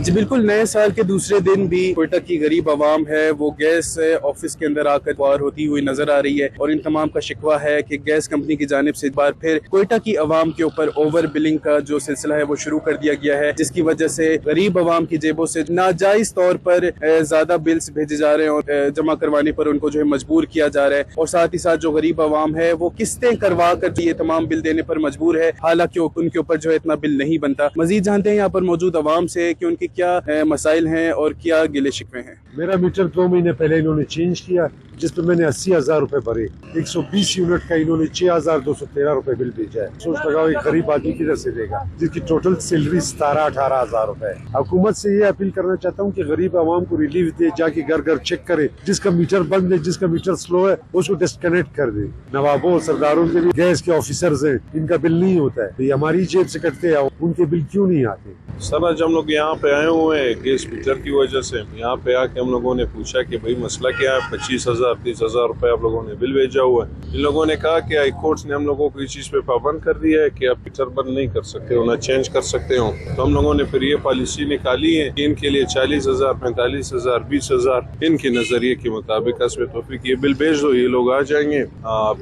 जी बिल्कुल, नए साल के दूसरे दिन भी कोयटा की गरीब आवाम है वो गैस ऑफिस के अंदर आकर वार होती हुई नजर आ रही है और इन तमाम का शिकवा है कि गैस कंपनी की जानिब से एक बार फिर कोयटा की आवाम के ऊपर ओवर बिलिंग का जो सिलसिला है वो शुरू कर दिया गया है, जिसकी वजह से गरीब आवाम की जेबों से नाजायज तौर पर ज्यादा बिल्स भेजे जा रहे हैं और जमा करवाने पर उनको जो है मजबूर किया जा रहा है। और साथ ही साथ जो गरीब आवाम है वो किस्तें करवा कर ये तमाम बिल देने पर मजबूर है, हालांकि उनके ऊपर जो है इतना बिल नहीं बनता। मजीद जानते हैं यहाँ पर मौजूद आवाम से कि उनके क्या मसाइल हैं और क्या गिले शिकवे हैं। मेरा मीटर 2 महीने पहले इन्होंने चेंज किया, जिस पर मैंने 80,000 रुपए भरे। 120 यूनिट का इन्होंने 6,213 रुपए बिल भेजा है। सोच लगाओ एक गरीब आदमी किधर से देगा, जिसकी टोटल सैलरी 17-18 हजार रुपए है। हुकूमत से ये अपील करना चाहता हूँ कि गरीब आवाम को रिलीफ दे, जाके घर घर चेक करे, जिसका मीटर बंद है, जिसका मीटर स्लो है उसको डिस्कनेक्ट कर दे। नवाबों सरदारों के भी गैस के ऑफिसर्स हैं, इनका बिल नहीं होता है, ये हमारी जेब से कटते हैं, उनके बिल क्यों नहीं आते। सर आज हम लोग यहाँ पे आए हुए हैं गैस मीटर की वजह से। यहाँ पे आके हम लोगों ने पूछा कि भाई मसला क्या है। 25,000-30,000 रुपए आप लोगों ने बिल भेजा हुआ है। इन लोगों ने कहा कि हाई कोर्ट ने हम लोगों को इस चीज पे पाबंद कर दिया है कि आप मीटर बंद नहीं कर सकते हो, ना चेंज कर सकते हो। तो हम लोगों ने फिर ये पॉलिसी निकाली है कि इनके लिए 40,000, 45,000, 20,000 इनके नजरिए के मुताबिक हस्ब तौफीक ये बिल भेज दो, ये लोग आ जाएंगे,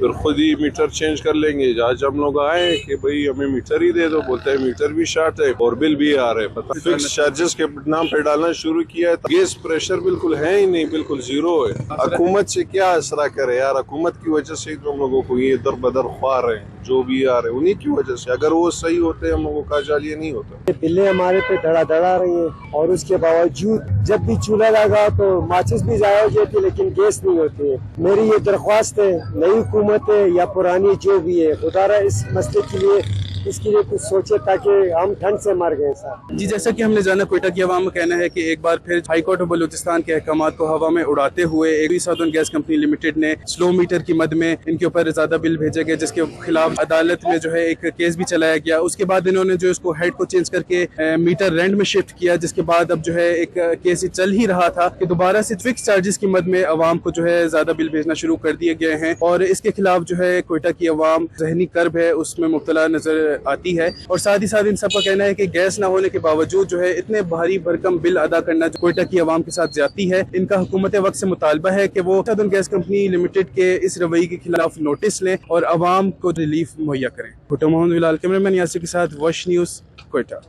फिर खुद ही मीटर चेंज कर लेंगे। आज हम लोग आए कि भाई हमें मीटर ही दे दो, बोलते हैं मीटर भी शार्ट है और बिल भी आ रहे हैं। फिक्स चार्जेस के नाम पे डालना शुरू किया है। गैस प्रेशर बिल्कुल है ही नहीं, बिल्कुल जीरो है। हुकूमत से क्या असरा करे यार, हुकूमत की वजह से तो हम लोगों को ये दर बदर ख्वा रहे हैं, जो भी आ रहे हैं उन्हीं की वजह से। अगर वो सही होते हम लोगों का जाल ये नहीं होता। बिल्लें हमारे पे धड़ा रही है और उसके बावजूद जब भी चूल्हा लगा तो माचिस भी जाया हो जाती है, लेकिन गैस नहीं होती है। मेरी ये दरख्वास्त है नई हुकूमत है या पुरानी जो भी है, खुदारा इस मसले के लिए इसके लिए कुछ सोचे ताकि हम ठंड से मर गए सर। जी जैसा कि हमने जाना, कोयटा की आवाम का कहना है कि एक बार फिर हाई कोर्ट ऑफ बलूचिस्तान के अहकामात को हवा में उड़ाते हुए एक साउदर्न गैस कंपनी लिमिटेड ने स्लो मीटर की मद में इनके ऊपर ज्यादा बिल भेजे गए, जिसके खिलाफ अदालत में जो है एक केस भी चलाया गया। उसके बाद इन्होंने जो इसको हेड को चेंज करके मीटर रेंट में शिफ्ट किया, जिसके बाद अब जो है एक केस चल ही रहा था कि दोबारा से फिक्स चार्जेस की मद में आवाम को जो है ज्यादा बिल भेजना शुरू कर दिए गए हैं। और इसके खिलाफ जो है कोयटा की आवाम जहनी कर्ब है उसमें मुब्तला नजर आती है। और साथ ही साथ इन सब का कहना है कि गैस ना होने के बावजूद जो है इतने भारी भरकम बिल अदा करना जो कोयटा की आवाम के साथ ज्यादती है। इनका हुकूमत वक्त से मुतालबा है कि वो साउदर्न गैस कंपनी लिमिटेड के इस रवैये के खिलाफ नोटिस लें और आवाम को रिलीफ मुहैया करें। मोहम्मद बिलाल, कैमरामैन यासिर के साथ वॉश न्यूज़, कोयटा।